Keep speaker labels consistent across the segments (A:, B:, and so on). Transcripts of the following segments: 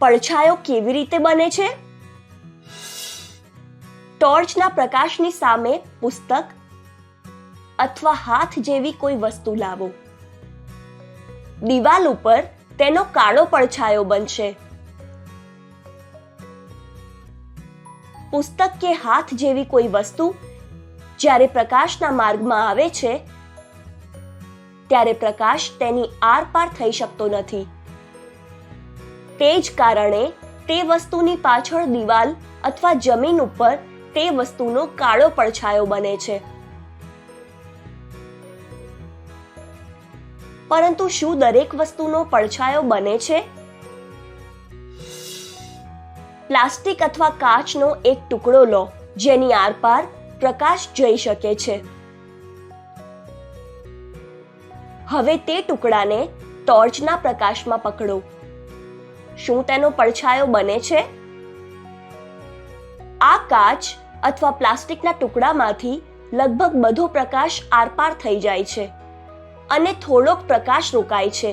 A: પડછાયો કેવી રીતે બને છે? ટોર્ચના પ્રકાશની સામે પુસ્તક અથવા હાથ જેવી કોઈ વસ્તુ લાવો. દિવાલ ઉપર તેનો કાળો પડછાયો બનશે. પુસ્તક કે હાથ જેવી કોઈ વસ્તુ જ્યારે પ્રકાશના માર્ગમાં આવે છે ત્યારે પ્રકાશ તેની આરપાર થઈ શકતો નથી. તે જ કારણે તે વસ્તુની પાછળ દિવાલ અથવા જમીન ઉપર તે વસ્તુનો કાળો પડછાયો બને છે. પરંતુ શું દરેક વસ્તુનો પડછાયો બને છે? પ્લાસ્ટિક અથવા કાચનો એક ટુકડો લો જેની આરપાર પ્રકાશ જઈ શકે છે. હવે તે ટુકડાને ટોર્ચના પ્રકાશમાં પકડો. શું તેનો પડછાયો બને છે? આ કાચ અથવા પ્લાસ્ટિકના ટુકડામાંથી લગભગ બધો પ્રકાશ આરપાર થઈ જાય છે અને થોડોક પ્રકાશ રોકાય છે.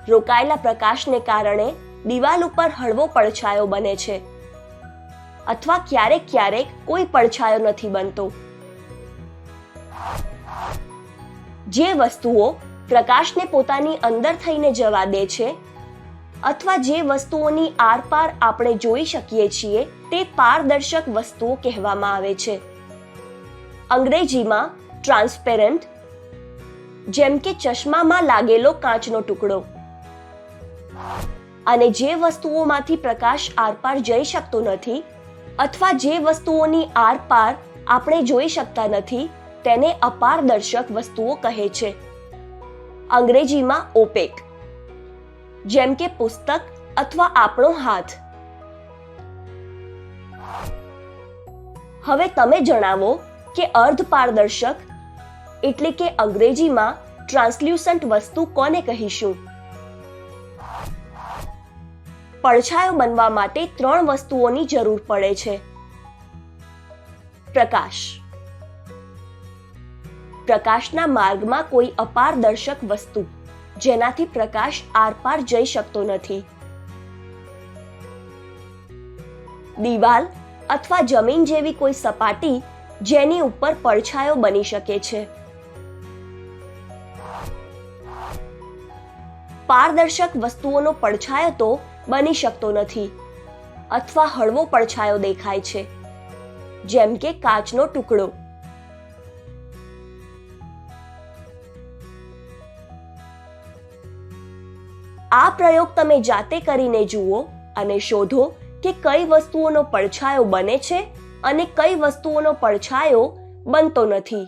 A: રોકાયેલા પ્રકાશને કારણે દિવાલ ઉપર હળવો પડછાયો બને છે અથવા ક્યારેક ક્યારેક કોઈ પડછાયો નથી બનતો. જે વસ્તુઓ પ્રકાશને પોતાની અંદર થઈને જવા દે છે અથવા જે વસ્તુઓની આરપાર આપણે જોઈ શકીએ છીએ તે પારદર્શક વસ્તુઓ કહેવામાં આવે છે. અંગ્રેજીમાં ટ્રાન્સપેરન્ટ, જેમ કે ચશ્મામાં લાગેલો કાચનો ટુકડો. અને જે વસ્તુઓમાંથી પ્રકાશ આરપાર જઈ શકતો નથી અથવા જે વસ્તુઓની આરપાર આપણે જોઈ શકતા નથી તેને અપારદર્શક વસ્તુઓ કહે છે. અંગ્રેજીમાં ઓપેક, જેમ કે પુસ્તક અથવા આપણો હાથ. હવે તમે જણાવો કે અર્ધપારદર્શક એટલે કે અંગ્રેજીમાં ટ્રાન્સલ્યુસન્ટ વસ્તુ કોને કહીશું? પડછાયો બનવા માટે 3 વસ્તુઓની જરૂર પડે છે. પ્રકાશ. પ્રકાશના માર્ગમાં કોઈ અપારદર્શક વસ્તુ જેનાથી પ્રકાશ આરપાર જઈ શકતો નથી. દિવાલ અથવા જમીન જેવી કોઈ સપાટી જેની ઉપર પડછાયો બની શકે છે. પારદર્શક વસ્તુઓનો પડછાયો તો બની શકતો નથી અથવા હળવો પડછાયો દેખાય છે, જેમ કે કાચનો ટુકડો. આ પ્રયોગ તમે જાતે કરીને જુઓ અને શોધો કે કઈ વસ્તુઓનો પડછાયો બને છે અને કઈ વસ્તુઓનો પડછાયો બનતો નથી.